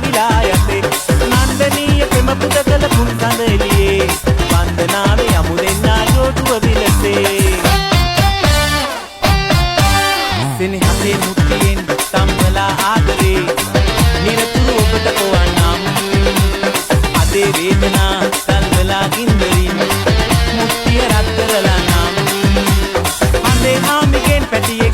විලා යතේ නන්දනීය ප්‍රම පුද කළ පුන් සඳ එළියේ වන්දනාවේ යමු දෙන්නා ජෝඩුව විලසේ සෙනෙහසේ මුත්තියෙන් සම්වලා ආදරේ නිරතුරු ඔබට ඕවන්නම් අදේ වේදනා සල්වලා ගින්දරින් මුත්තිය රත් කරලා නම් හඳේ ආමිගෙන් පැටියේ